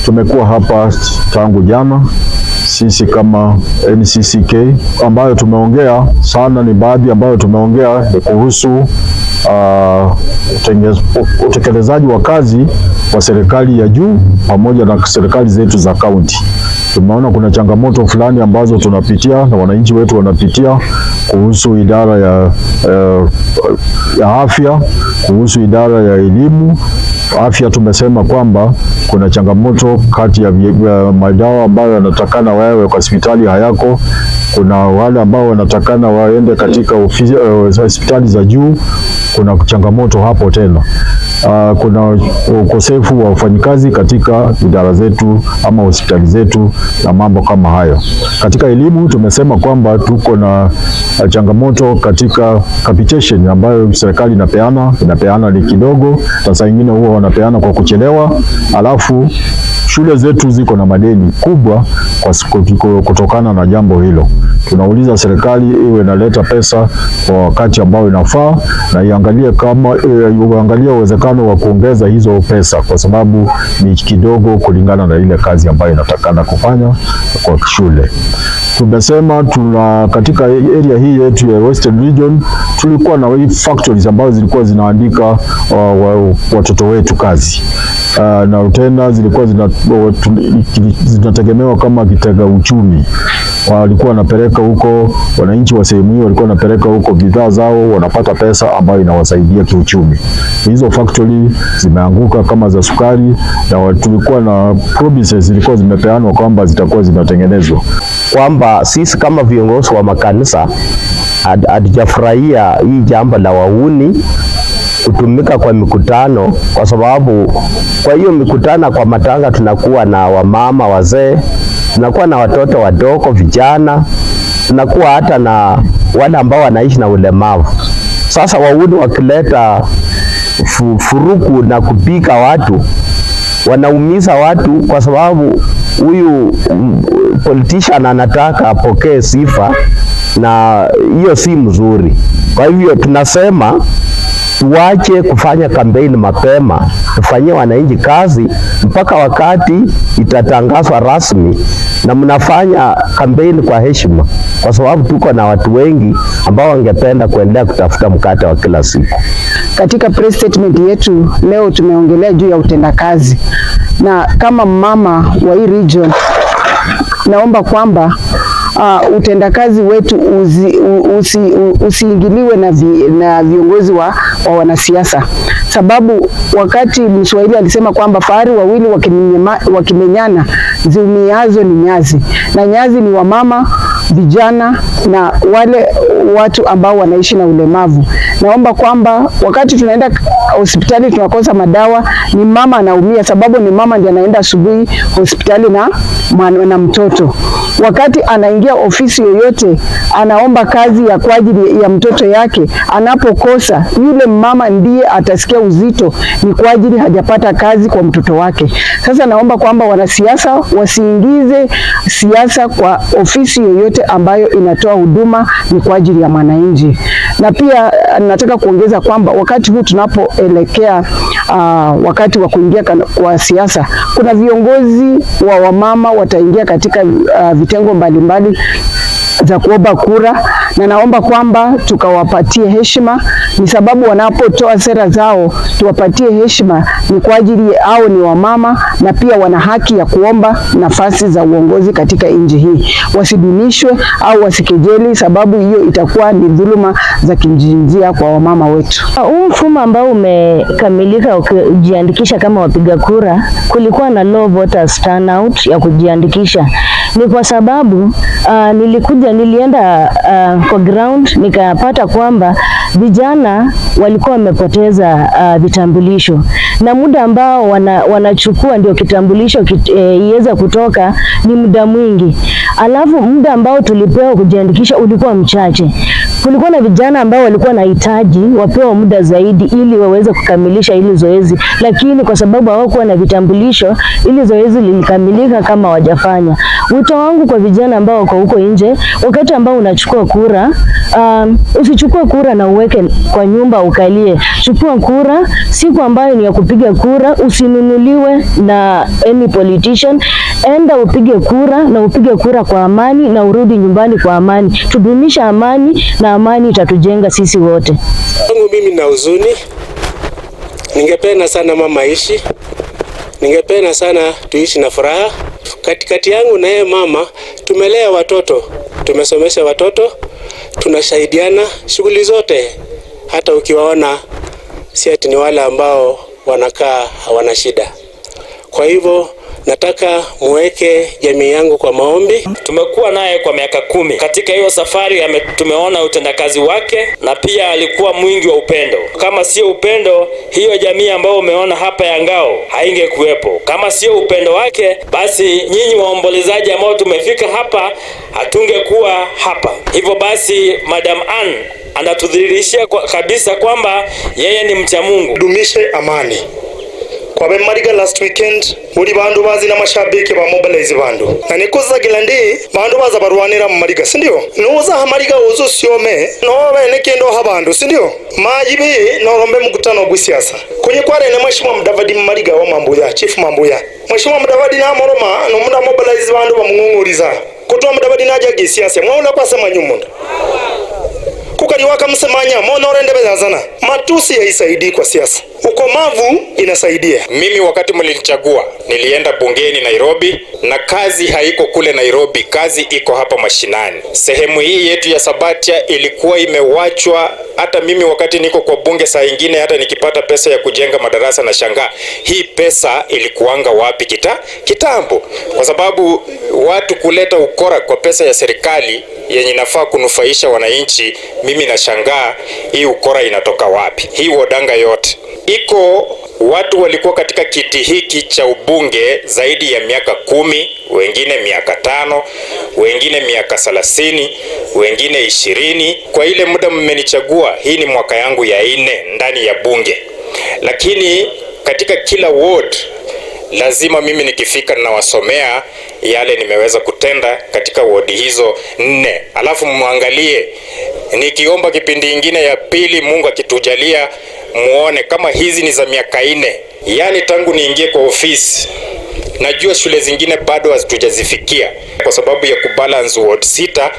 Tumekuwa hapa tangu jana sisi kama NCCK, ambayo tumeongea sana ni baadhi ambayo tumeongea ni kuhusu utekelezaji wa kazi wa serikali ya juu pamoja na serikali zetu za kaunti. Tumeona kuna changamoto fulani ambazo tunapitia na wananchi wetu wanapitia kuhusu idara ya afya, kuhusu idara ya elimu. Afya tumesema kwamba kuna changamoto kati ya madawa ambayo yanatakana wewe kwa hospitali hayako. Kuna wale ambao wanatakana waende katika hospitali za juu. Kuna changamoto hapo tena. Kuna ukosefu wa wafanyikazi katika idara zetu ama hospitali zetu na mambo kama hayo. Katika elimu tumesema kwamba tuko na changamoto katika capitation ambayo serikali inapeana ni kidogo, na saa nyingine huwa wanapeana kwa kuchelewa. Alafu shule zetu ziko na madeni kubwa kutokana na jambo hilo. Tunauliza serikali iwe inaleta pesa kwa wakati ambao inafaa na iangalie uwezekano wa kuongeza hizo pesa, kwa sababu ni kidogo kulingana na ile kazi ambayo inatakana kufanya kwa shule. Tumesema katika area hii yetu ya Western Region tulikuwa na factories ambazo zilikuwa zinaandika watoto wetu kazi. Na tena zilikuwa zinategemewa kama kitega uchumi. Walikuwa wanapeleka huko, wananchi wa sehemu hiyo walikuwa wanapeleka huko bidhaa zao, wanapata pesa ambayo inawasaidia kiuchumi. Hizo factory zimeanguka kama za sukari, na tulikuwa na promises zilikuwa zimepeanwa kwamba zitakuwa zinatengenezwa. Kwamba sisi kama viongozi wa makanisa hatujafurahia hii jambo la wahuni kutumika kwa mikutano, kwa sababu kwa hiyo mikutano kwa matanga tunakuwa na wamama wazee, tunakuwa na watoto wadogo vijana, tunakuwa hata na wale ambao wanaishi na ulemavu. Sasa wahuni wakileta furuku na kupika watu, wanaumiza watu, kwa sababu huyu politician anataka apokee sifa, na hiyo si mzuri. Kwa hivyo tunasema tuache kufanya kampeni mapema, tufanyie wananchi kazi mpaka wakati itatangazwa rasmi, na mnafanya kampeni kwa heshima, kwa sababu tuko na watu wengi ambao wangependa kuendelea kutafuta mkate wa kila siku. Katika press statement yetu leo tumeongelea juu ya utendakazi, na kama mama wa hii region naomba kwamba utendakazi wetu usiingiliwe na viongozi wa wanasiasa, sababu wakati Mswahili alisema kwamba fahari wawili wakimenyana ziumiazo ni nyazi, na nyazi ni wamama, vijana na wale watu ambao wanaishi na ulemavu. Naomba kwamba wakati tunaenda hospitali tunakosa madawa, ni mama anaumia, sababu ni mama ndiye anaenda asubuhi hospitali na mtoto. Wakati anaingia ofisi yoyote anaomba kazi kwa ajili ya mtoto yake, anapokosa yule mama ndiye atasikia uzito, ni kwa ajili hajapata kazi kwa mtoto wake. Sasa naomba kwamba wanasiasa wasiingize siasa kwa ofisi yoyote ambayo inatoa huduma ni kwa ajili ya mwananchi. Na pia nataka kuongeza kwamba wakati huu tunapoelekea wakati wa kuingia kwa siasa, kuna viongozi wa wamama wataingia katika vitengo mbalimbali za kuomba kura, na naomba kwamba tukawapatie heshima, ni sababu wanapotoa sera zao tuwapatie heshima, ni kwa ajili hao ni wamama na pia wana haki ya kuomba nafasi za uongozi katika nchi hii. Wasidunishwe au wasikejeli, sababu hiyo itakuwa ni dhuluma za kijinsia kwa wamama wetu. Huu mfumo ambao umekamilika kujiandikisha kama wapiga kura, kulikuwa na low voters turnout ya kujiandikisha. Ni kwa sababu nilienda kwa ground nikapata kwamba vijana walikuwa wamepoteza vitambulisho, na muda ambao wanachukua ndio kitambulisho iweza kutoka ni muda mwingi. Alafu muda ambao tulipewa kujiandikisha ulikuwa mchache. kulikuwa na vijana ambao walikuwa wanahitaji wapewa muda zaidi ili waweze kukamilisha hili zoezi, lakini kwa sababu hawakuwa na vitambulisho, hili zoezi lilikamilika kama hawajafanya. Wito wangu kwa vijana ambao wako huko nje, wakati ambao unachukua kura, usichukue kura na uweke kwa nyumba ukalie. Chukua kura siku ambayo ni ya kupiga kura, usinunuliwe na any politician. Enda upige kura na upige kura kwa amani na urudi nyumbani kwa amani. Tudumisha amani na amani itatujenga sisi wote. Mimi na huzuni, ningependa sana mama ishi, ningependa sana tuishi na furaha. Katikati yangu na yeye mama tumelea watoto, tumesomesha watoto, tunasaidiana shughuli zote. Hata ukiwaona si ati ni wale ambao wanakaa hawana shida. Kwa hivyo nataka muweke jamii yangu kwa maombi. Tumekuwa naye kwa miaka 10. Katika hiyo safari tumeona utendakazi wake, na pia alikuwa mwingi wa upendo. Kama sio upendo, hiyo jamii ambayo umeona hapa ya Ngao haingekuwepo. Kama sio upendo wake, basi nyinyi waombolezaji ambao tumefika hapa hatungekuwa hapa. Hivyo basi Madam Ann anatudhihirishia kabisa kwamba yeye ni mcha Mungu. Dumishe amani. Kwa Mariga last weekend uri bandu bazi na mashabiki ba mobilize bandu na nikuza gilandi bandu baza barwanira mu Mariga sindio nuza ha Mariga uzo siome no bene kendo ha bandu sindio majibi no rombe mkutano gwisiasa kunye kware ne Mheshimiwa Mudavadi mu Mariga wa Mambuya Chief Mambuya Mheshimiwa Mudavadi na moroma no muda mobilize bandu bamungunguriza kutoa Mudavadi naja gisiasa mwaula kwa sema nyumunda kukali waka msemanya mona orendebeza sana matusi haisaidii kwa siasa. Ukomavu inasaidia. Mimi wakati mlinichagua nilienda bungeni Nairobi, na kazi haiko kule Nairobi, kazi iko hapa mashinani. Sehemu hii yetu ya Sabatia ilikuwa imewachwa. Hata mimi wakati niko kwa bunge saa ingine hata nikipata pesa ya kujenga madarasa na shanga, hii pesa ilikuanga wapi kitambo? Kwa sababu watu kuleta ukora kwa pesa ya serikali yenye nafaa kunufaisha wananchi, mimi nashangaa hii ukora inatoka wapi? Hii wodanga yote iko. Watu walikuwa katika kiti hiki cha ubunge zaidi ya miaka 10, wengine miaka 5, wengine miaka 30, wengine 20. Kwa ile muda mmenichagua, hii ni mwaka yangu ya 4 ndani ya bunge. Lakini katika kila ward lazima mimi nikifika na wasomea yale nimeweza kutenda katika ward hizo 4. Alafu muangalie nikiomba kipindi ingine ya pili, Mungu akitujalia, muone kama hizi ni za miaka 4. Yani tangu niingie kwa ofisi, najua shule zingine bado hazitujazifikia kwa sababu ya kubalance ward 6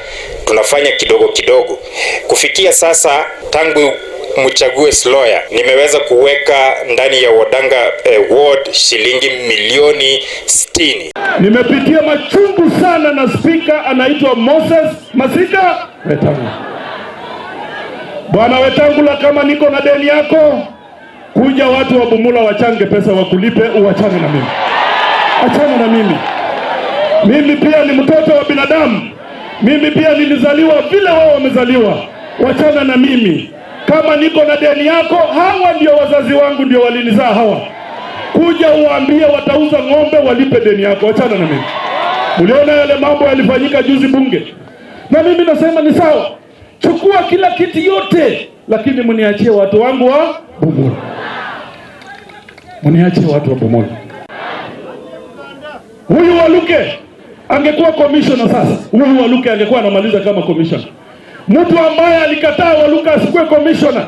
tunafanya kidogo kidogo. Kufikia sasa tangu mchague Sloya nimeweza kuweka ndani ya Wodanga ward shilingi milioni 60. Nimepitia machungu sana na speaker anaitwa Moses Masika Wetangula. Bwana Wetangula, kama niko na deni yako, kuja watu wa Bumula wachange pesa wakulipe, uachane na mimi. Achana na mimi. Mimi pia ni mtoto wa binadamu. Mimi pia nilizaliwa vile wao wamezaliwa. Wachana na mimi. Kama niko na deni yako, hawa ndio wazazi wangu, ndio walinizaa hawa. Kuja uambie watauza ng'ombe walipe deni yako. Wachana na mimi. Uliona yale mambo yalifanyika juzi bunge. Na mimi nasema ni sawa. Chukua kila kiti yote, lakini mniachie watu wangu wa Bumula. Mniachie watu wa Bumula. Huyu Waluke angekuwa commissioner sasa. Huyu Waluke angekuwa anamaliza kama commissioner. Mtu ambaye alikataa Waluke asikuwe commissioner,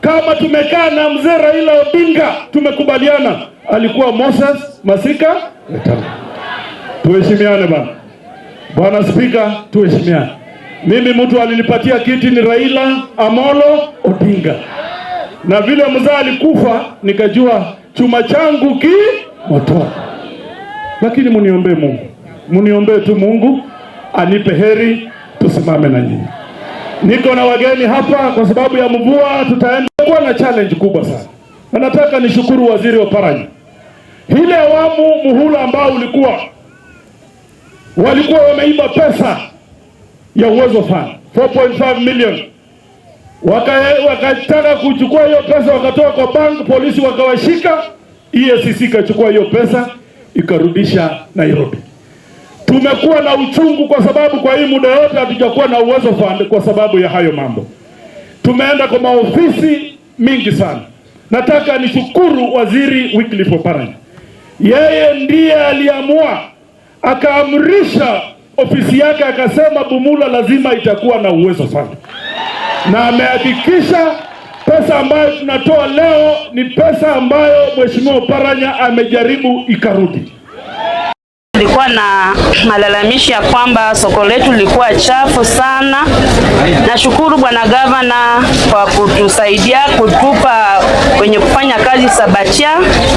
kama tumekaa na mzee Raila Odinga tumekubaliana, alikuwa Moses Masika Wetangula. Tuheshimiane bana. Bwana Speaker, tuheshimiane. Mimi mtu alinipatia kiti ni Raila Amolo Odinga. Na vile mzee alikufa nikajua chuma changu moto. Lakini muniombe Mungu. Muniombe tu Mungu anipe heri tusimame na nyinyi. Niko na wageni hapa kwa sababu ya mvua, tutaenda kuwa na challenge kubwa sana. Na nataka nishukuru waziri wa Paranya. Ile awamu muhula ambao walikuwa wameiba pesa ya Uwezo Fund 4.5 million. Wakataka kuchukua hiyo pesa, wakatoa kwa bank, polisi wakawashika, EACC kachukua hiyo pesa ikarudisha Nairobi. Tumekuwa na uchungu kwa sababu kwa hii muda yote hatujakuwa na Uwezo Fund kwa sababu ya hayo mambo. tumeenda kwa maofisi mingi sana. Nataka nishukuru Waziri Wycliffe Oparanya. Yeye ndiye aliamua, akaamrisha ofisi yake, akasema Bumula lazima itakuwa na uwezo fund, na amehakikisha pesa ambayo tunatoa leo ni pesa ambayo Mheshimiwa Oparanya amejaribu ikarudi. Nilikuwa na malalamishi ya kwamba soko letu lilikuwa chafu sana. Nashukuru Bwana Gavana kwa kutusaidia kutupa kwenye kufanya kazi Sabatia.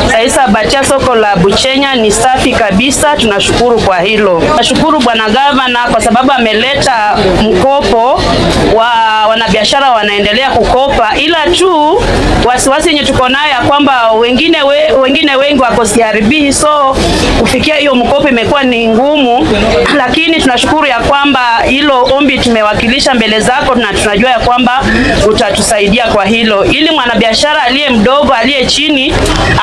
Sasa Sabatia soko la Buchenya ni safi kabisa, tunashukuru kwa hilo. Nashukuru Bwana Gavana kwa sababu ameleta mkopo wa wanabiashara wanaendelea kukopa, ila tu wasiwasi yenye tuko nayo ya kwamba wengine wengi wako CRB, so kufikia hiyo mkopo imekuwa ni ngumu, lakini tunashukuru ya kwamba hilo ombi tumewakilisha mbele zako na tunajua ya kwamba utatusaidia kwa hilo, ili mwanabiashara aliye mdogo aliye chini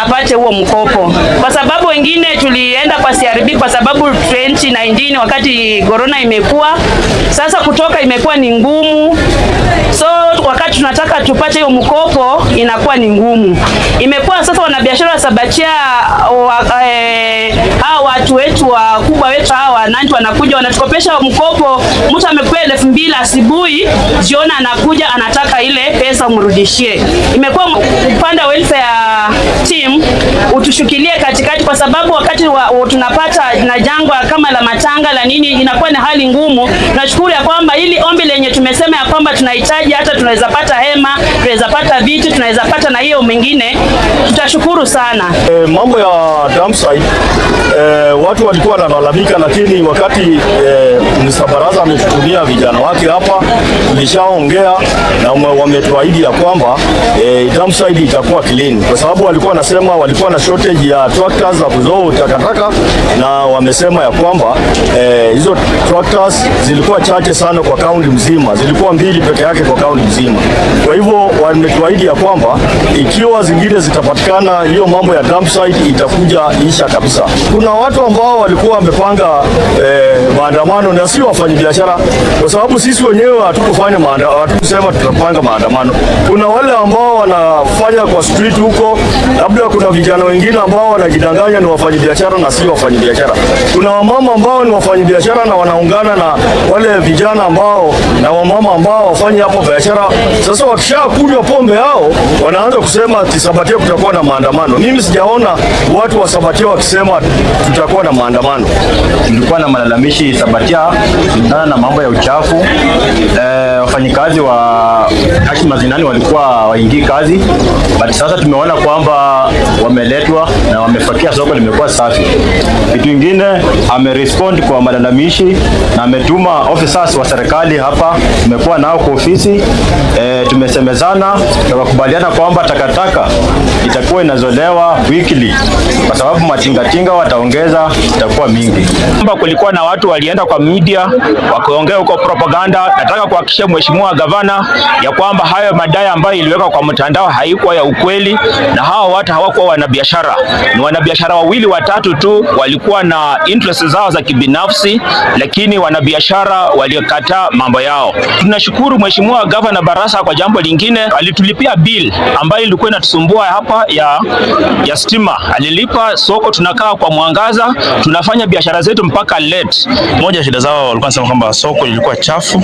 apate huo mkopo, kwa sababu wengine tulienda kwa CRB kwa sababu 2019 wakati corona imekuwa sasa kutoka imekuwa ni ngumu, so wakati tunataka tupate hiyo mkopo inakuwa ni ngumu. Imekuwa sasa wanabiashara wa Sabatia hawa watu wetu wakubwa wetu hawa nanti wanakuja wanatukopesha mkopo, mtu amekuwa 2,000 asubuhi, jiona anakuja anataka ile pesa umrudishie. Imekuwa upande welfare team utushukilie katikati, kwa sababu wakati tunapata na jangwa kama la matanga la nini inakuwa ni hali ngumu. Tunashukuru ya kwamba ili ombi lenye tumesema ya kwamba tunahitaji, hata tunaweza pata hema, tunaweza pata viti, tunaweza pata na hiyo mengine, tutashukuru sana. Mambo ya dump site, watu walikuwa wanalalamika, lakini wakati Mr. Baraza ametutumia vijana wake hapa, tulishaongea na wametuahidi ya kwamba dump site itakuwa clean, kwa sababu walikuwa wanasema walikuwa na shortage ya tractors za kuzoa takataka, na wamesema ya kwamba hizo tractors zilikuwa chache sana kwa kaunti mzima, zilikuwa 2 peke yake kwa kaunti mzima. Kwa hivyo wametuahidi ya kwamba ikiwa zingine zitapatikana, hiyo mambo ya dump site itakuja isha kabisa. Kuna watu ambao walikuwa wamepanga maandamano na sio wafanyabiashara, kwa sababu sisi wenyewe hatukufanya maandamano, hatukusema tutapanga maandamano. Kuna wale ambao wanafanya kwa street huko, labda kuna vijana wengine ambao wanajidanganya ni wafanyabiashara na sio wafanyabiashara. Kuna wamama ambao ni wafanyabiashara na wanaungana na wale vijana ambao na wamama ambao wafanya hapo biashara. Sasa wakishakunywa pombe hao wanaanza kusema Sabatia kutakuwa na maandamano. Mimi sijaona watu wa Sabatia wakisema tutakuwa na maandamano. Tulikuwa na malalamishi Sabatia kulingana na mambo ya uchafu. Wafanyikazi wa haki mazinani walikuwa waingii kazi, but sasa tumeona kwamba wameletwa na wamefakia soko limekuwa safi. Kitu kingine amerespond kwa malalamishi na ametuma officers wa serikali hapa, tumekuwa nao kwa ofisi, tumesemezana na wakubaliana kwamba takataka itakuwa inazolewa weekly, kwa sababu matingatinga wataongeza itakuwa mingi. Kulikuwa na watu walienda kwa media wakaongea huko propaganda. Nataka kuhakikishia Mheshimiwa Gavana ya kwamba hayo madai ambayo iliwekwa kwa mtandao haikuwa ya ukweli, na hao watu hawakuwa wanabiashara. Ni wanabiashara 2 watatu tu walikuwa na interest zao za kibinafsi, lakini wanabiashara waliokataa mambo yao. Tunashukuru Mheshimiwa Gavana Barasa kwa jambo lingine, alitulipia bill ambayo ilikuwa inatusumbua hapa ya stima. Alilipa soko, tunakaa kwa mwangaza, tunafanya biashara zetu mpaka late. Moja shida zao walikuwa wanasema kwamba soko lilikuwa chafu,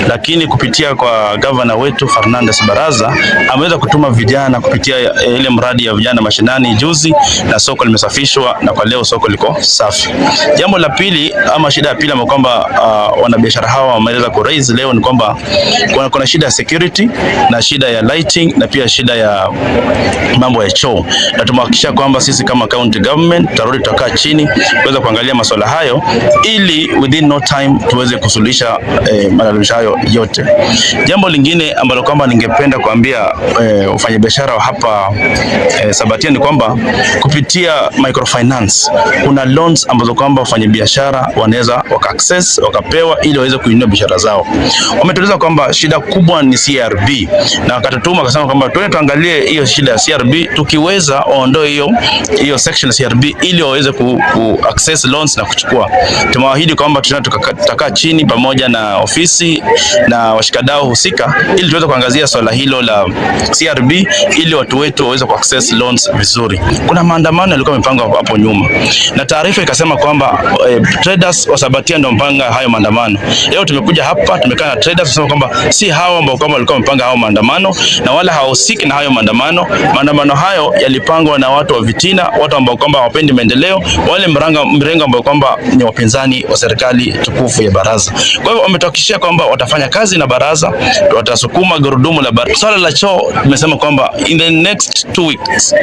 lakini kupitia kwa gavana wetu Fernandes Baraza ameweza kutuma vijana kupitia ile mradi ya vijana mashinani juzi, na soko limesafishwa na kwa leo soko liko safi. Jambo la pili ama shida ya pili ama kwamba wanabiashara hawa wameweza ku raise leo ni kwamba kuna shida ya security na shida ya lighting na pia shida ya mambo ya choo, na tumehakikisha kwamba sisi kama county government tutarudi tutakaa chini kuweza kuangalia masuala hayo ili within no time tuweze kusuluhisha malalamisho hayo yote. Jambo lingine ambalo kwamba ningependa kuambia wafanyabiashara hapa Sabatia ni kwamba kupitia microfinance kuna loans ambazo kwamba wafanyabiashara wanaweza access wakapewa ili waweze kuinua biashara zao. Wametueleza kwamba shida kubwa ni CRB na wakatutuma akasema kwamba tuende tuangalie hiyo shida ya CRB, tukiweza waondoe hiyo section ya CRB ili waweze ku access loans na kuchukua. Tumewaahidi kwamba tutakaa chini pamoja na ofisi na washikadau husika ili tuweze kuangazia swala hilo la CRB ili watu wetu waweze ku access loans vizuri. Kuna maandamano yalikuwa yamepangwa hapo nyuma na taarifa ikasema kwamba traders wa Sabatia ndio mpanga hayo maandamano. Leo tumekuja hapa tumekaa na traders kusema kwamba si hao ambao kwamba walikuwa wamepanga hao maandamano na wala hawahusiki na hayo maandamano. Maandamano hayo yalipangwa na watu wa vitina, watu ambao kwamba hawapendi maendeleo, wale mrengo ambao kwamba ni wapinzani wa serikali tukufu ya baraza. Kwa hivyo wametuhakikishia kwamba watafanya kazi na baraza, watasukuma gurudumu la baraza. Swala la choo tumesema kwamba in the next 2 weeks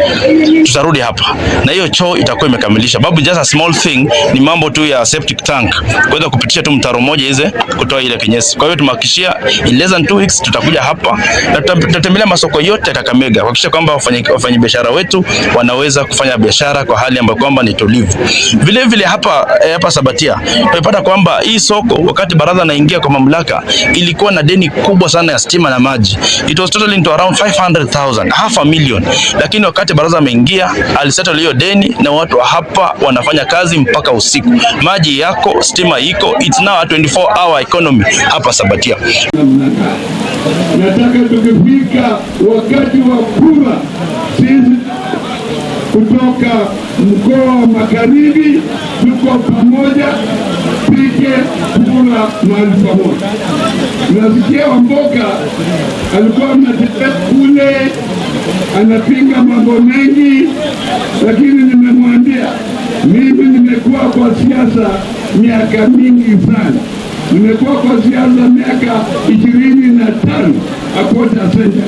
tutarudi hapa na hiyo choo itakuwa imekamilisha. Babu, just a small thing, ni mambo tu ya septic tank kuweza kupitisha tu mtaro mmoja iweze kutoa ile kinyesi. Kwa hiyo tumehakikishia in less than 2 weeks tutakuja hapa na tutatembelea masoko yote ya Kakamega kuhakikisha kwamba wafanyabiashara wetu wanaweza kufanya biashara kwa hali ambayo kwamba ni tulivu. Vile vile hapa Sabatia tumepata kwamba hii soko wakati baraza naingia kwa mamlaka ilikuwa na deni kubwa sana ya stima na maji. It was totaling to around 500,000, $500,000. Lakini wakati baraza ameingia alisettle hiyo deni na watu hapa wanafanya kazi mpaka usiku. Maji yako, stima iko, it's now a 24-hour economy hapa Sabatia. Nataka tukifika wakati wa kura, sisi kutoka mkoa wa Magharibi tuko pamoja, pige kura mahali pamoja. Nasikia Wamboka alikuwa anataka kule anapinga mambo mengi, lakini nimemwambia mimi nimekuwa kwa siasa miaka mingi sana. Nimekuwa kwa siasa miaka 25 akota senta.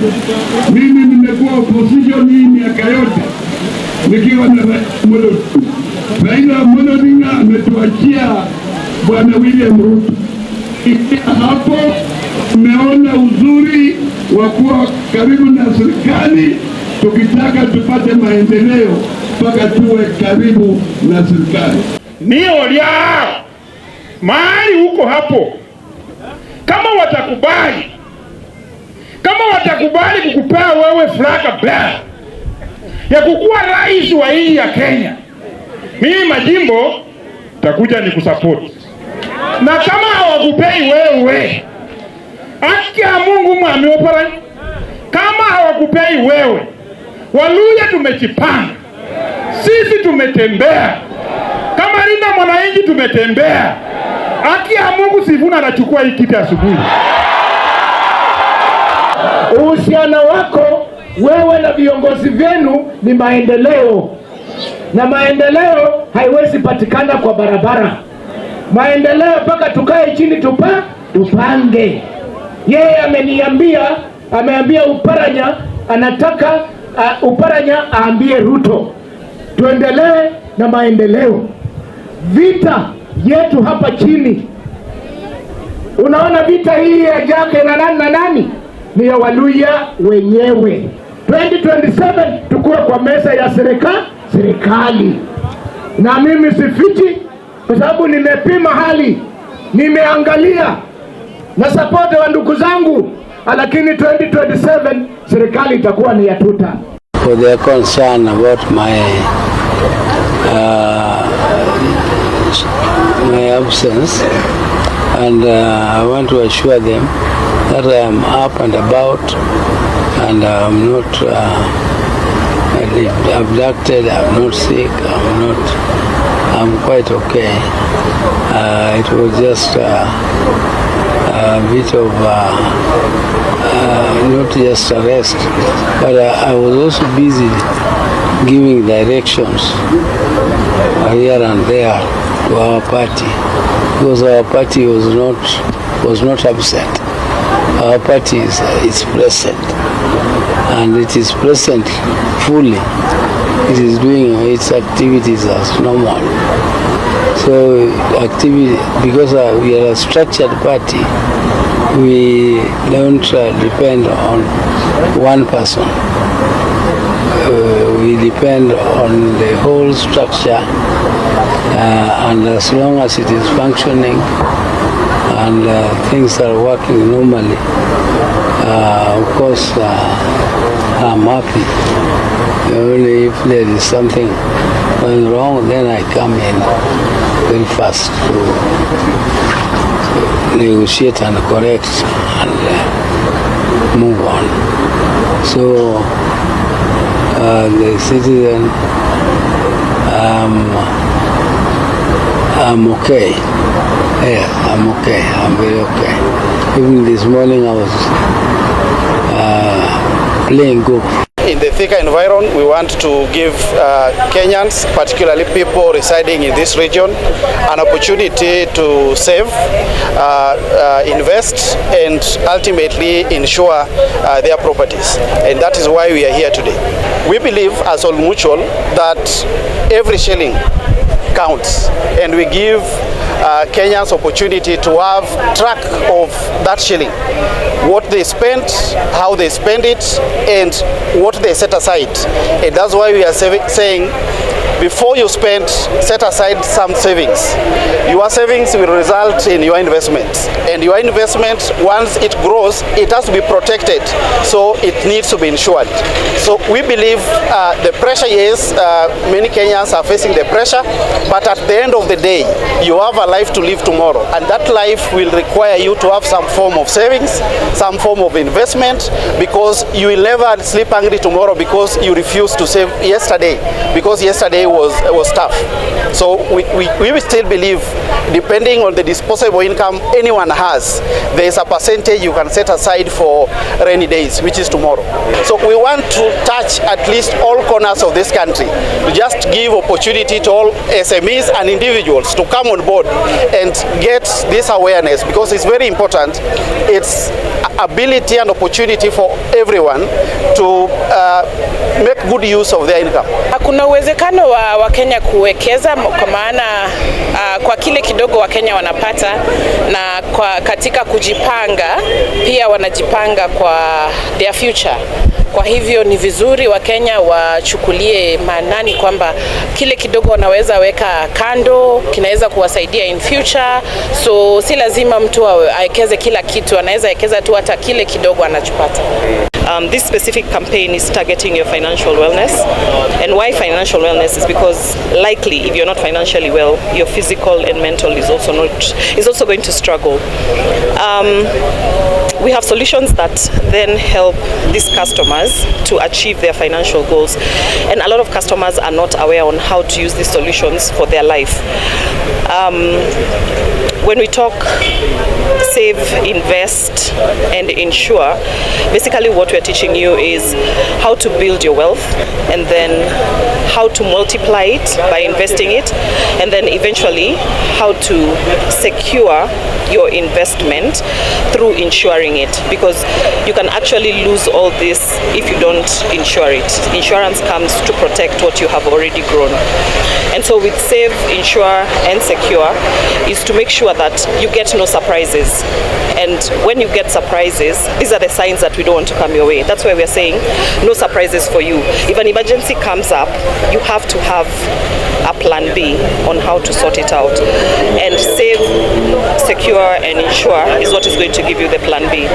Mimi nimekuwa opposition hii miaka yote nikiwa na Raila Amolo Odinga ametuachia Bwana William Ruto. Hapo tumeona uzuri wa kuwa karibu na serikali, tukitaka tupate maendeleo mpaka tuwe karibu na serikali. Niyo lia mahali huko hapo, kama watakubali kukupea wewe flaka black ya kukuwa rais wa hii ya Kenya, mimi Majimbo takuja ni kusupport. Na kama hawakupei wewe, haki ya Mungu mwami Oparanya, kama hawakupei wewe, Waluya tumejipanga, sisi tumetembea, kama Linda Mwananchi tumetembea. Haki ya Mungu Sifuna anachukua hii kiti asubuhi. Uhusiano wako wewe na viongozi vyenu ni maendeleo, na maendeleo haiwezi patikana kwa barabara. Maendeleo mpaka tukae chini tupange. Yeye ameambia Oparanya, anataka Oparanya aambie Ruto tuendelee na maendeleo. Vita yetu hapa chini, unaona vita hii ya Jake na nani ni ya Waluya wenyewe. 2027 tukua kwa meza ya serikali, na mimi sifichi kwa sababu nimepima hali, nimeangalia na support wa ndugu zangu, lakini 2027 serikali itakuwa ni ya tuta. For their concern about my absence, and I want to assure them that I am up and about, and I'm not abducted, I'm not sick, I'm quite okay. It was just a bit of not just a rest, but I was also busy giving directions here and there to our party, because our party was not absent. Our party is present, and it is present fully. It is doing its activities as normal. So activity, because we are a structured party, we don't depend on one person. we depend on the whole structure, and as long as it is functioning and things are working normally, of course I'm happy. Only if there is something going wrong, then I come in very fast to negotiate and correct and move on. So the citizen, I'm okay. Yeah, I'm okay. I'm very okay. Even this morning I was playing golf. In the Thika environment, we want to give Kenyans, particularly people residing in this region, an opportunity to save, invest, and ultimately insure their properties. And that is why we are here today. We believe as Old Mutual that every shilling counts, and we give Kenyans opportunity to have track of that shilling, what they spent, how they spend it, and what they set aside. And that's why we are saying, before you spend, set aside some savings. Your savings will result in your investment. And your investment, once it grows, it has to be protected. So it needs to be insured. So we believe the pressure is, many Kenyans are facing the pressure, but at the end of the day, you have a life to live tomorrow. And that life will require you to have some form of savings, some form of investment, because you will never sleep hungry tomorrow because you refuse to save yesterday, because yesterday was tough. So we still believe, depending on the disposable income anyone has, there is a percentage you can set aside for rainy days, which is tomorrow. So we want to touch at least all corners of this country, to just give opportunity to all SMEs and individuals to come on board and get this awareness, because it's very important. It's ability and opportunity for everyone to make good use of their income. Kuna uwezekano wa Kenya kuwekeza, kwa maana kwa kile kidogo wa Kenya wanapata, na katika kujipanga pia wanajipanga kwa their future. Kwa hivyo ni vizuri wa Kenya wachukulie maanani kwamba kile kidogo wanaweza weka kando kinaweza kuwasaidia in future. So si lazima mtu awekeze kila kitu, anaweza wekeza tu hata kile kidogo anachopata. This specific campaign is targeting your financial wellness. And why financial wellness is because likely if you're not financially well, your physical and mental is also going to struggle. We have solutions that then help these customers to achieve their financial goals. And a lot of customers are not aware on how to use these solutions for their life. When we talk save, invest, and insure, basically what we're teaching you is how to build your wealth, and then how to multiply it by investing it, and then eventually how to secure your investment through insuring it, because you can actually lose all this if you don't insure it. Insurance comes to protect what you have already grown. And so with save, insure, and secure is to make sure that you get no surprises. And when you get surprises, these are the signs that we don't want to come your way. That's why we're saying no surprises for you. If an emergency comes up, you have to have a plan B on how to sort it out. And save, secure, and insure is what is going to give you the plan B.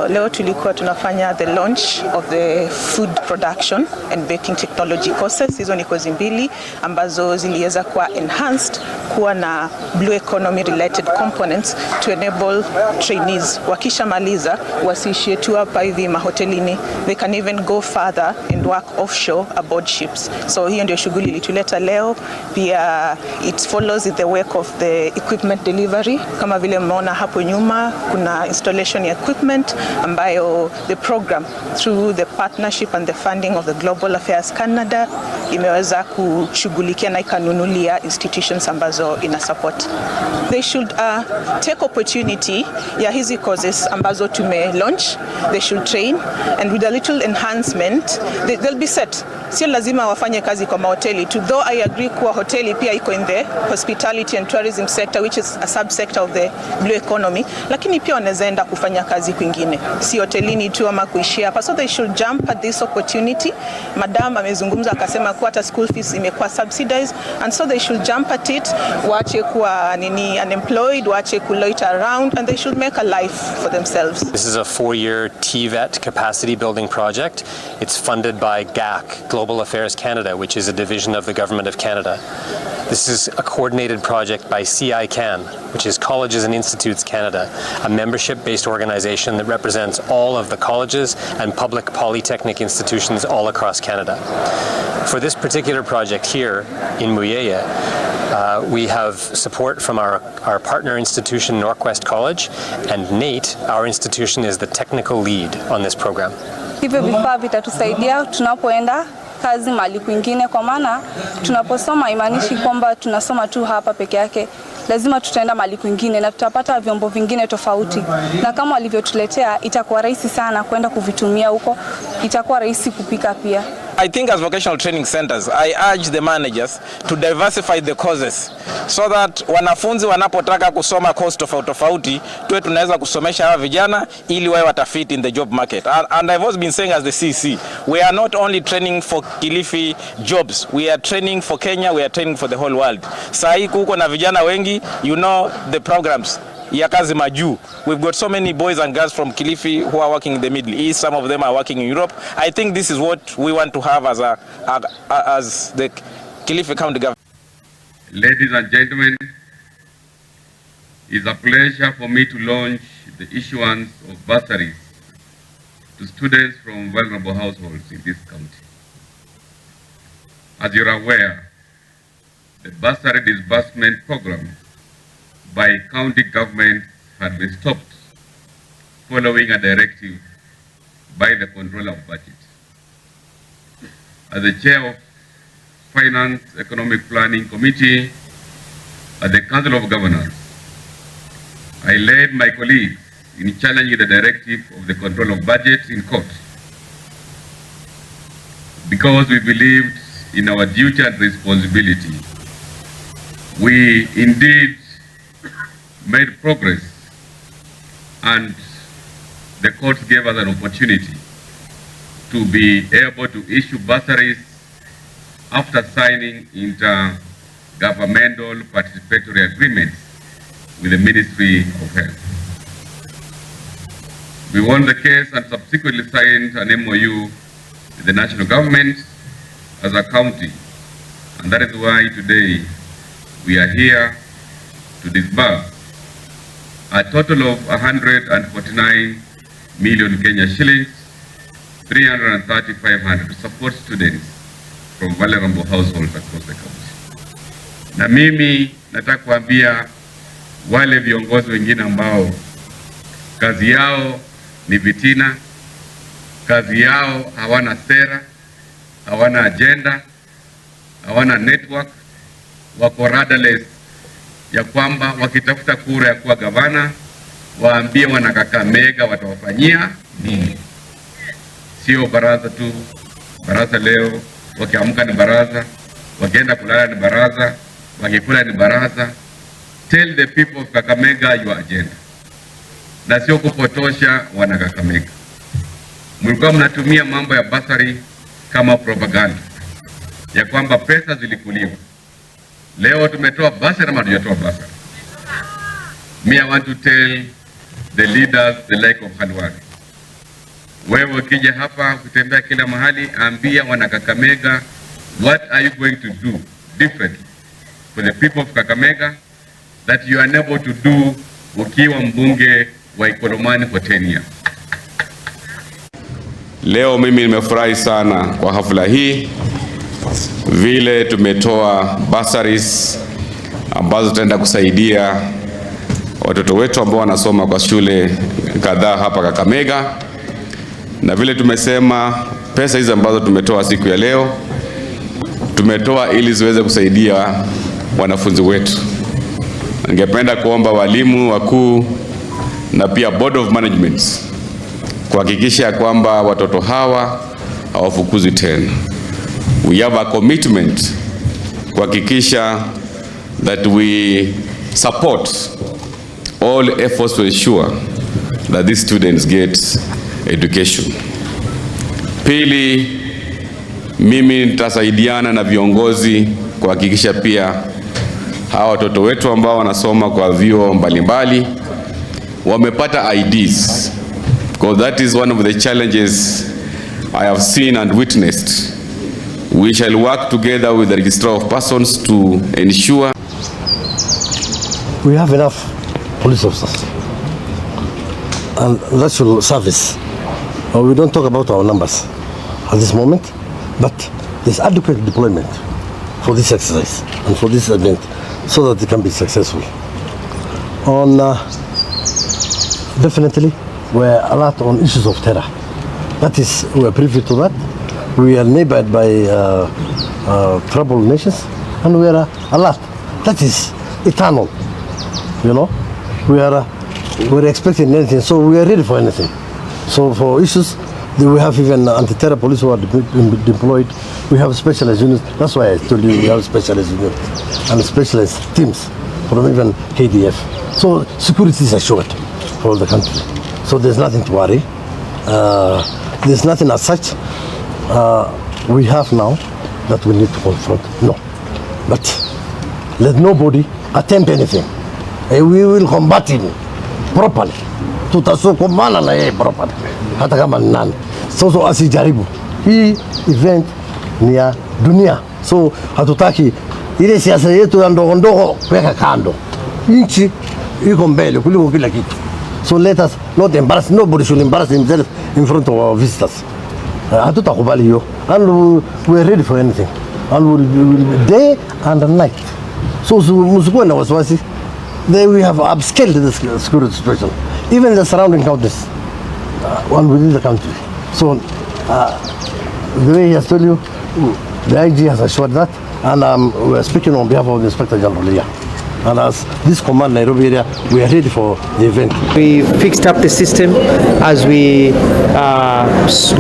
Leo tulikuwa tunafanya the launch of the food production and baking technology courses. Hizo ni kozi mbili ambazo ziliweza kuwa enhanced kuwa na blue economy related components to enable trainees wakishamaliza wasiishie tu hapa hivi mahotelini, they can even go further and work offshore aboard ships. So hiyo ndio shughuli ilituleta leo. Pia it follows the work of the equipment delivery. Kama vile mmeona hapo nyuma kuna installation ya equipment ambayo the program through the partnership and the funding of the Global Affairs Canada imeweza kushughulikia na ikanunulia institutions ambazo ina support. They should take opportunity ya hizi courses ambazo tume launch. They should train, and with a little enhancement they'll be set. Sio lazima wafanye kazi kwa mahoteli tu, though I agree kuwa hoteli pia iko in the hospitality and tourism sector, which is a subsector of the blue economy, lakini pia wanaweza enda kufanya kazi kwingine, si hotelini tu ama kuishia hapa. So they should jump at this opportunity. Madam amezungumza akasema kuwa hata school fees imekuwa subsidized, and so they should jump at it. Waache kuwa unemployed, waache kuloiter around, and they should make a life for themselves. This is a 4-year TVET capacity building project. It's funded by GAC, Global Affairs Canada, which is a division of the Government of Canada. This is a coordinated project by CICAN, which is Colleges and Institutes Canada, a membership-based organization that represents all of the colleges and public polytechnic institutions all across Canada. For this particular project here in Muyeye, we have support from our partner institution, Norquest College, and NATE, our institution, is the technical lead on this program. Hivyo vifaa vitatusaidia tunapoenda kazi mahali kwingine, kwa maana tunaposoma imaanishi kwamba tunasoma tu hapa peke yake. Lazima tutaenda mahali kwingine na tutapata vyombo vingine tofauti, na kama walivyotuletea itakuwa rahisi sana kwenda kuvitumia huko, itakuwa rahisi kupika pia. I think as vocational training centers, I urge the managers to diversify the courses so that wanafunzi wanapotaka kusoma course tofauti tuwe tunaweza kusomesha hawa vijana ili wawe watafit in the job market. And I've always been saying as the CC, we are not only training for Kilifi jobs, we are training for Kenya, we are training for the whole world. Sahi kuko na vijana wengi, you know the programs ya kazi majuu. We've got so many boys and girls from Kilifi who are working in the Middle East. Some of them are working in Europe. I think this is what we want to have as the Kilifi County government. Ladies and gentlemen, it's a pleasure for me to launch the issuance of bursaries to students from vulnerable households in this county. As you're aware, the bursary disbursement program by county government had been stopped following a directive by the Controller of Budget. As the chair of Finance Economic Planning Committee at the Council of Governors, I led my colleagues in challenging the directive of the Control of Budget in court, because we believed in our duty and responsibility. We indeed made progress, and the court gave us an opportunity to be able to issue bursaries after signing intergovernmental participatory agreements with the Ministry of Health. We won the case and subsequently signed an MOU with the national government as a county, and that is why today we are here to disburse a total of 149 million Kenya shillings, 330,500 to support students from vulnerable households across the country. Na mimi nataka kuambia wale viongozi wengine ambao kazi yao ni vitina, kazi yao hawana sera, hawana agenda, hawana network, wako rudderless, ya kwamba wakitafuta kura ya kuwa gavana waambie wana Kakamega watawafanyia nini. Sio baraza tu, baraza leo, wakiamka ni baraza, wakienda kulala ni baraza, wakikula ni baraza. Tell the people of Kakamega your agenda, na sio kupotosha wana Kakamega. Mlikuwa mnatumia mambo ya bursary kama propaganda ya kwamba pesa zilikuliwa. Leo tumetoa bursary ama hatujatoa bursary? Me, I want to tell the leaders the like of Khalwani. Wewe ukija hapa kutembea kila mahali, ambia wana Kakamega, what are you going to do differently for the people of Kakamega that you are unable to do ukiwa mbunge wa Ikolomani for 10 years. Leo mimi nimefurahi sana kwa hafla hii, vile tumetoa bursaries ambazo tutaenda kusaidia watoto wetu ambao wanasoma kwa shule kadhaa hapa Kakamega, na vile tumesema pesa hizi ambazo tumetoa siku ya leo tumetoa ili ziweze kusaidia wanafunzi wetu. Ningependa kuomba walimu wakuu na pia board of management kuhakikisha kwamba watoto hawa hawafukuzwi tena. We have a commitment kuhakikisha that we support all efforts to ensure that these students get education. Pili, mimi nitasaidiana na viongozi kuhakikisha pia hawa watoto wetu ambao wanasoma kwa vyuo mbalimbali wamepata IDs, because that is one of the challenges I have seen and witnessed. We shall work together with the Registrar of Persons to ensure we have enough police officers and that should service. We don't talk about our numbers at this moment, but there's adequate deployment for this exercise and for this event so that it can be successful. Definitely, we're alert on issues of terror. That is, we're privy to that. We are neighbored by troubled nations, and we are alert. That is eternal. We're expecting anything, so we are ready for anything. So for issues, we have even anti-terror police who are deployed. We have specialized units. That's why I told you we have specialized units and specialized teams from even KDF. So security is assured for the country. So there's nothing to worry. There's nothing as such we have now that we need to confront. No. But let nobody attempt anything. We will combat him properly. Tutasukumana na yeye properly. Hata kama ni nani. So asijaribu. Hii event ni ya dunia. So hatutaki ile siasa yetu ya ndogo ndogo kuweka kando. Nchi iko mbele kuliko kila kitu. So let us not embarrass. Nobody should embarrass himself in front of our visitors. Hatutakubali hiyo. And we are ready for anything. And we'll be day and night. So msikuwe na wasiwasi. We have upscaled the security situation. Even the surrounding counties and within the country. So the way he has told you, the IG has assured that, and we are speaking on behalf of the Inspector General here. And as this command Nairobi area, we are ready for the event. We fixed up the system as we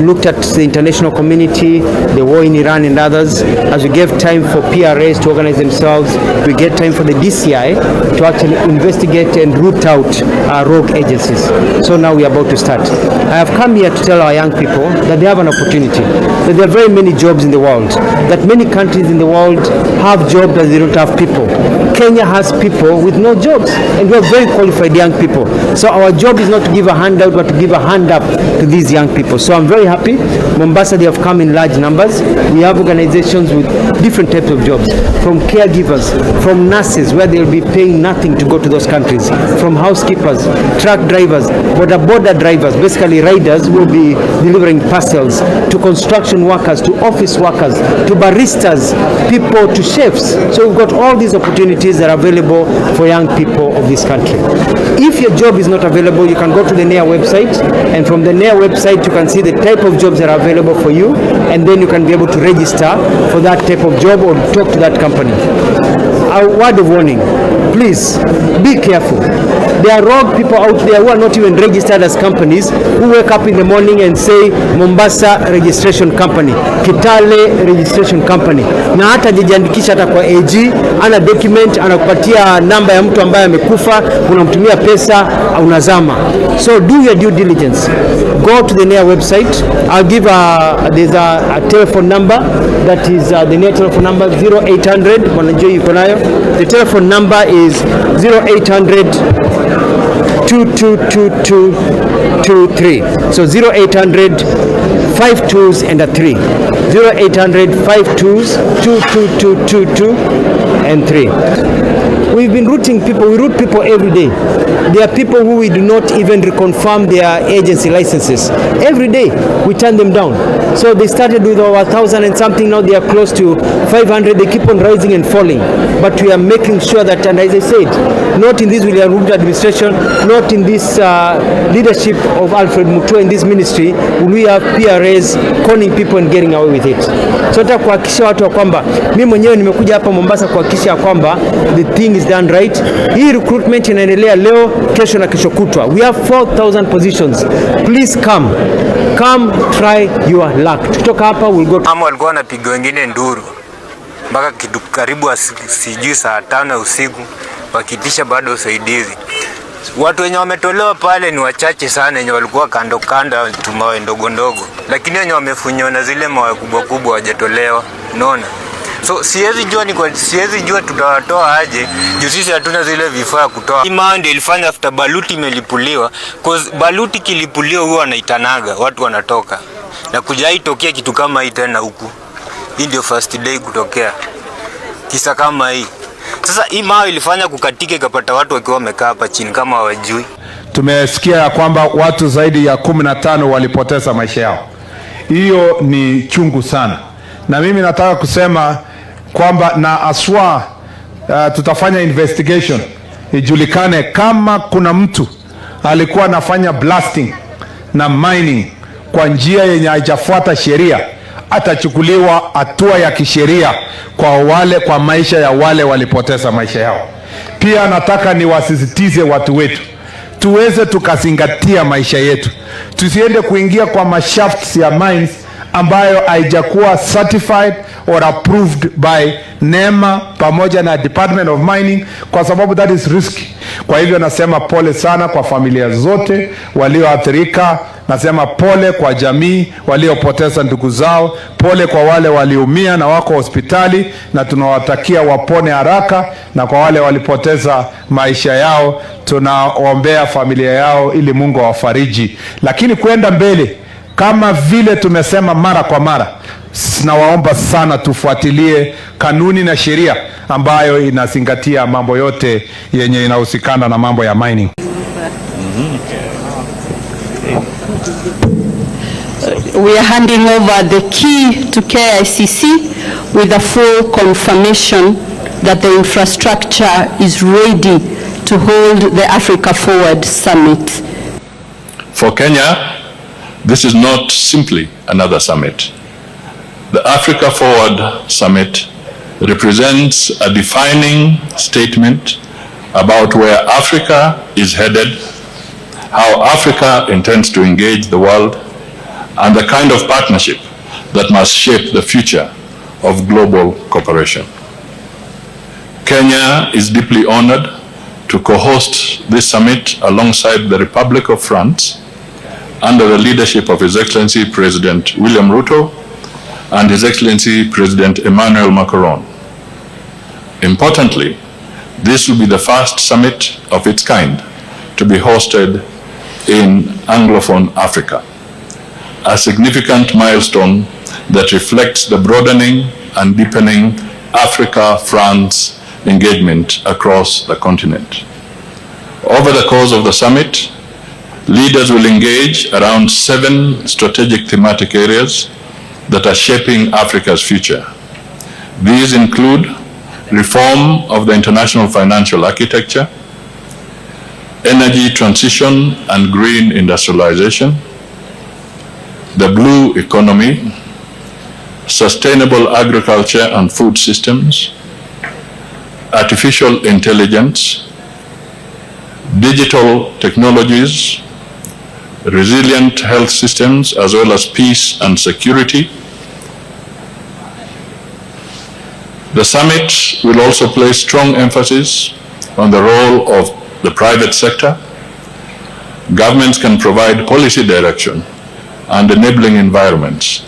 looked at the international community, the war in Iran and others. As we gave time for PRAs to organize themselves, we get time for the DCI to actually investigate and root out rogue agencies. So now we are about to start. I have come here to tell our young people that they have an opportunity, that there are very many jobs in the world, that many countries in the world have jobs that they don't have people. Kenya has people with no jobs, and we have very qualified young people. So our job is not to give a handout, but to give a hand up to these young people. So I'm very happy. Mombasa, they have come in large numbers. We have organizations with different types of jobs, from caregivers, from nurses, where they'll be paying nothing to go to those countries, from housekeepers, truck drivers, border drivers, basically riders will be delivering parcels, to construction workers, to office workers, to baristas, people, to chefs. So we've got all these opportunities that are available for young people of this country. If your job is not available, you can go to the NEA website, and from the NEA website you can see the type of jobs that are available for you, and then you can be able to register for that type of job or talk to that company. A word of warning, please be careful. There are rogue people out there who are not even registered as companies, who wake up in the morning and say Mombasa registration company, Kitale registration company, na hata jiandikisha hata kwa AG, ana document, anakupatia namba ya mtu ambaye amekufa, unamtumia pesa, unazama. So do your due diligence. Go to the NEA website. I'll give there's a telephone number, that is the NEA telephone number 0800 wanajua yuko nayo. The telephone number is 0800 222223. So 0800 5 2s and a 3. 0800 5 2s 22222 and 3. We've been routing recruiting people. We recruit people every day. There are people who we do not even reconfirm their agency licenses. Every day we turn them down. So they started with over 1,000 and something. Now they are close to 500. They keep on rising and falling. But we are making sure that, and as I said, not in this William Ruto administration, not in this leadership of Alfred Mutua in this ministry, will we have PRAs conning people and getting away with it. So nataka kuhakikisha watu kwamba mimi mwenyewe nimekuja hapa Mombasa kuhakikisha kwamba the thing is done right. Hii recruitment inaendelea leo, kesho na kesho kutwa. We have 4,000 positions. Please come try your luck. Kutoka hapa we'll go. Ama walikuwa wanapiga wengine nduru mpaka kitu karibu sijui saa 5 usiku wakitisha bado usaidizi. Watu wenye wametolewa pale ni wachache sana, wenye walikuwa kando tumawe ndogo ndogo, lakini wenye wamefunywa na zile mawe kubwa kubwa hawajatolewa. Unaona? So siwezi jua tutawatoa aje juu sisi hatuna zile vifaa kutoa. Hii mawe ndio ilifanya after baluti imelipuliwa, cause baluti kilipuliwa huwa wanaitanaga watu wanatoka na kujai tokea kitu kama hii tena huku. Hii ndio first day kutokea kisa kama hii. Sasa hii mawe ilifanya kukatike kapata watu wakiwa wamekaa hapa chini kama hawajui. Tumesikia ya kwamba watu zaidi ya 15 walipoteza maisha yao. Hiyo ni chungu sana. Na mimi nataka kusema kwamba na aswa tutafanya investigation ijulikane kama kuna mtu alikuwa anafanya blasting na mining kwa njia yenye haijafuata sheria, atachukuliwa hatua ya kisheria kwa maisha ya wale walipoteza maisha yao. Pia nataka niwasisitize watu wetu tuweze tukazingatia maisha yetu, tusiende kuingia kwa mashafts ya mines ambayo haijakuwa certified or approved by NEMA pamoja na Department of Mining, kwa sababu that is risky. Kwa hivyo nasema pole sana kwa familia zote walioathirika, nasema pole kwa jamii waliopoteza ndugu zao, pole kwa wale waliumia na wako hospitali, na tunawatakia wapone haraka, na kwa wale walipoteza maisha yao tunaombea familia yao ili Mungu awafariji. Lakini kwenda mbele, kama vile tumesema mara kwa mara, nawaomba sana tufuatilie kanuni na sheria ambayo inazingatia mambo yote yenye inahusikana na mambo ya mining. We are handing over the key to KICC with a full confirmation that the infrastructure is ready to hold the Africa Forward Summit. For Kenya, this is not simply another summit. The Africa Forward Summit represents a defining statement about where Africa is headed, how Africa intends to engage the world, and the kind of partnership that must shape the future of global cooperation. Kenya is deeply honored to co-host this summit alongside the Republic of France under the leadership of His Excellency President William Ruto and His Excellency President Emmanuel Macron. Importantly, this will be the first summit of its kind to be hosted in Anglophone Africa, a significant milestone that reflects the broadening and deepening Africa-France engagement across the continent. Over the course of the summit, leaders will engage around 7 strategic thematic areas that are shaping Africa's future. These include reform of the international financial architecture, energy transition and green industrialization, the blue economy, sustainable agriculture and food systems, artificial intelligence, digital technologies, resilient health systems, as well as peace and security. The summit will also place strong emphasis on the role of the private sector. Governments can provide policy direction and enabling environments,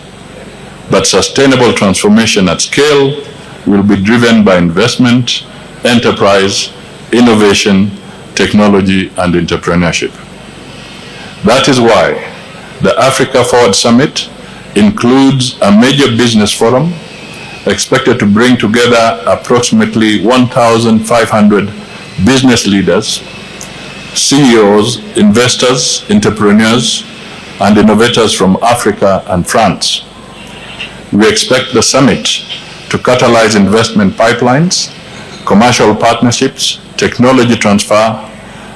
but sustainable transformation at scale will be driven by investment, enterprise, innovation, technology, and entrepreneurship. That is why the Africa Forward Summit includes a major business forum expected to bring together approximately 1,500 business leaders, CEOs, investors, entrepreneurs, and innovators from Africa and France. We expect the summit to catalyze investment pipelines, commercial partnerships, technology transfer,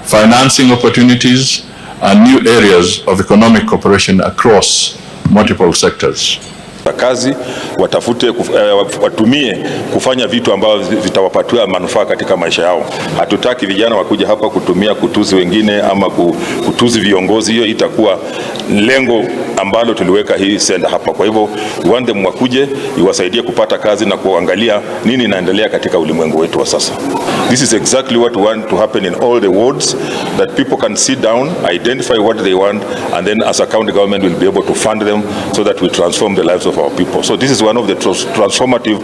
financing opportunities, and new areas of economic cooperation across multiple sectors. Kazi watafute watumie kufanya vitu ambavyo vitawapatia manufaa katika maisha yao. Hatutaki vijana wakuja hapa kutumia kutuzi wengine ama kutuzi viongozi. Hiyo itakuwa lengo ambalo tuliweka hii senda hapa. Kwa hivyo wande mwakuje iwasaidie kupata kazi na kuangalia nini inaendelea katika ulimwengu wetu wa sasa. This is exactly what we want to happen in all the wards, that people can sit down, identify what they want, and then as a county government will be able to fund them so that we transform the lives of our people. So this is one of the transformative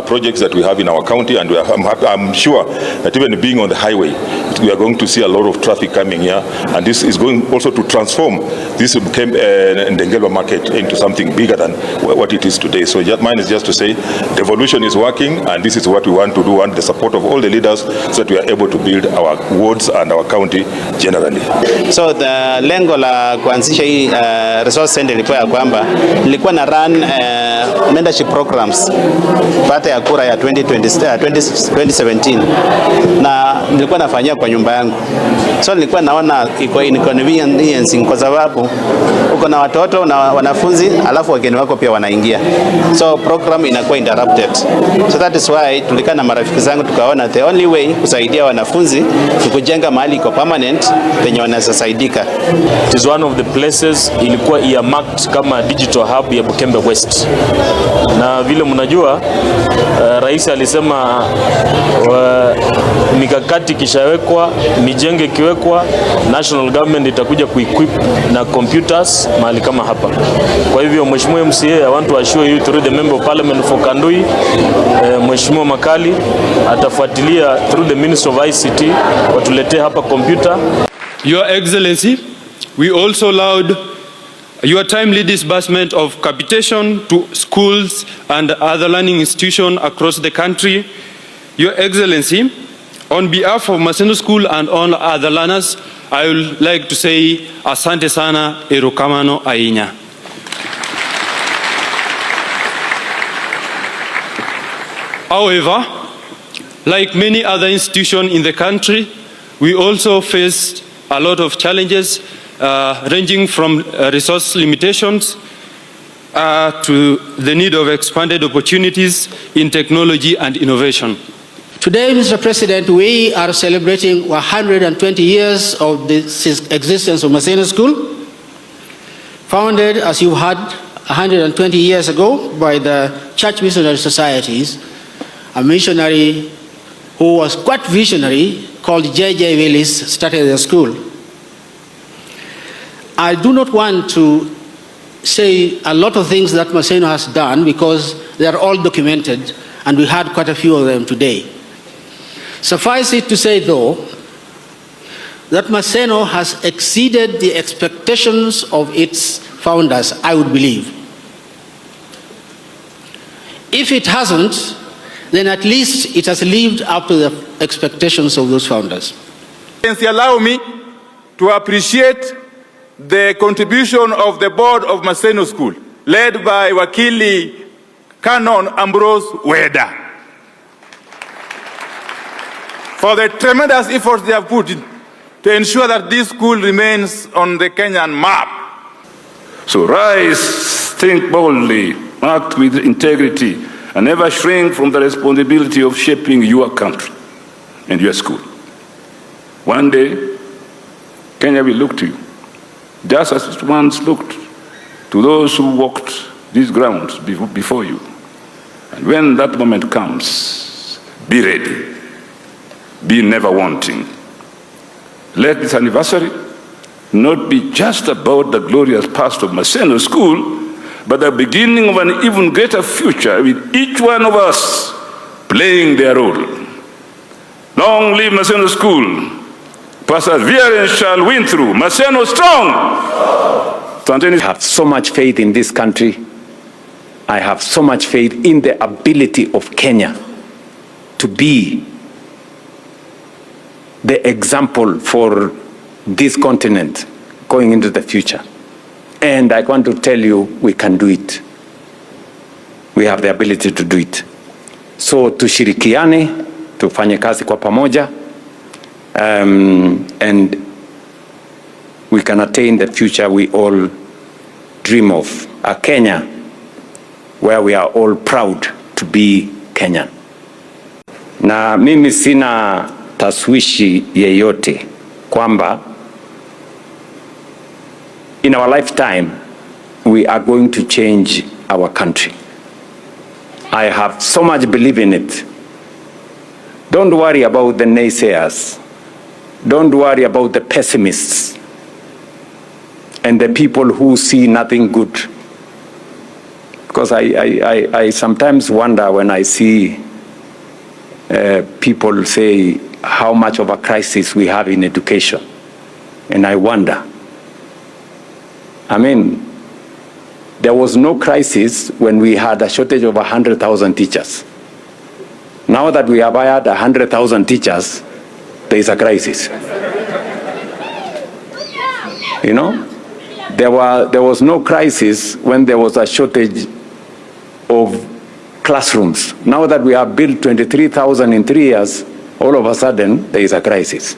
projects that we have in our county, and I'm sure that even being on the highway, we are going to see a lot of traffic coming here, and this is going also to transform this Ndengele market into something bigger than what it is today. So mine is just to say devolution is working, and this is what we want to do, and the support of all the leaders so that we are able to build our wards and our county generally. So the lengo la kuanzisha hii resource center ilikuwa ya kwamba nilikuwa na run mentorship programs baada ya kura ya 2017 na nilikuwa nafanyia kwa nyumba yangu. So nilikuwa naona iko inconvenience kwa sababu uko na watoto na wanafunzi alafu wageni wako pia wanaingia. So program inakuwa interrupted. So that is why tulikaa na marafiki zangu tukaona the only way kusaidia wanafunzi ni kujenga mahali iko permanent penye wanaweza saidika. It is one of the places ilikuwa earmarked kama digital hub ya Bukembe West. Na vile mnajua rais alisema mikakati kishawekwa, mijenge kiwekwa, national government itakuja kuequip na computers mahali kama hapa. Kwa hivyo Mheshimiwa MCA, I want to assure you through the member of parliament for Kandui, Mheshimiwa Makali atafuatilia through the Minister of ICT watuletee hapa computer. Your Excellency, we also allowed your timely disbursement of capitation to schools and other learning institutions across the country. Your Excellency, on behalf of Maseno School and all other learners, I would like to say asante sana erokamano ainya. However, like many other institutions in the country, we also faced a lot of challenges ranging from resource limitations to the need of expanded opportunities in technology and innovation. Today, Mr. President, we are celebrating 120 years of the existence of Maseno School, founded, as you heard, 120 years ago by the Church Missionary Societies, a missionary who was quite visionary called J.J. Willis started the school. I do not want to say a lot of things that Maseno has done because they are all documented and we had quite a few of them today. Suffice it to say, though, that Maseno has exceeded the expectations of its founders, I would believe. If it hasn't, then at least it has lived up to the expectations of those founders. Allow me to appreciate the contribution of the board of Maseno School, led by Wakili Canon Ambrose Weda, for the tremendous efforts they have put in to ensure that this school remains on the Kenyan map. So rise, think boldly, act with integrity, and never shrink from the responsibility of shaping your country and your school. One day, Kenya will look to you, just as it once looked to those who walked these grounds before you. And when that moment comes, be ready. Be never wanting. Let this anniversary not be just about the glorious past of Maseno School, but the beginning of an even greater future with each one of us playing their role. Long live Maseno School. Perseverance shall win through. Maseno strong! I have so much faith in this country. I have so much faith in the ability of Kenya to be the example for this continent going into the future. And I want to tell you, we can do it. We have the ability to do it. So tushirikiane, tufanye kazi kwa pamoja, and we can attain the future we all dream of. A Kenya where we are all proud to be Kenyan. Na mimi sina taswishi yeyote kwamba in our lifetime we are going to change our country. I have so much belief in it. Don't worry about the naysayers. Don't worry about the pessimists and the people who see nothing good. Because I sometimes wonder when I see people say how much of a crisis we have in education. And I wonder. I mean, there was no crisis when we had a shortage of 100,000 teachers. Now that we have hired 100,000 teachers, there is a crisis. You know, there was no crisis when there was a shortage of classrooms. Now that we have built 23,000 in 3 years, all of a sudden there is a crisis.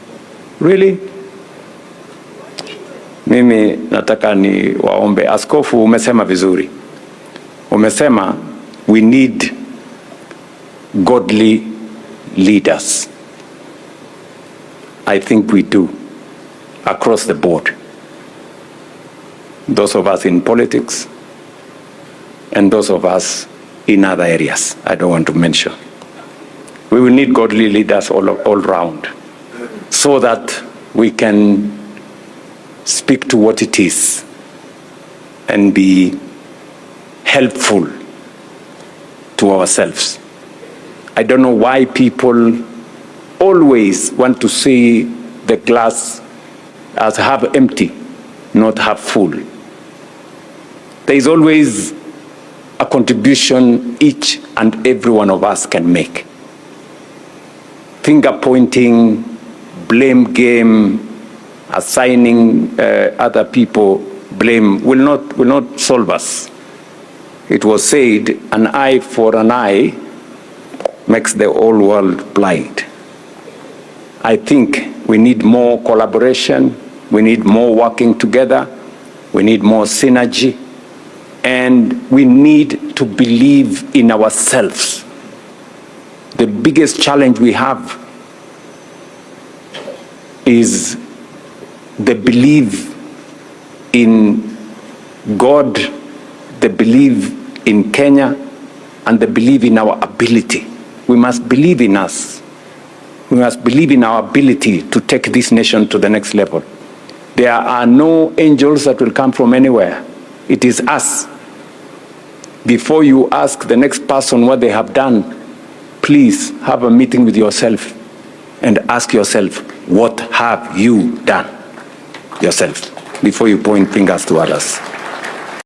Really? Mimi nataka ni waombe. Askofu, umesema vizuri. Umesema we need godly leaders. I think we do, across the board. Those of us in politics and those of us in other areas I don't want to mention. We will need godly leaders all round so that we can speak to what it is and be helpful to ourselves. I don't know why people always want to see the glass as half empty, not half full. There is always a contribution each and every one of us can make. Finger pointing, blame game, assigning other people blame will not solve us. It was said, an eye for an eye makes the whole world blind. I think we need more collaboration, we need more working together, we need more synergy, and we need to believe in ourselves. The biggest challenge we have is the belief in God, the belief in Kenya, and the belief in our ability. We must believe in us. We must believe in our ability to take this nation to the next level. There are no angels that will come from anywhere. It is us. Before you ask the next person what they have done, please have a meeting with yourself and ask yourself, what have you done yourself, before you point fingers to others.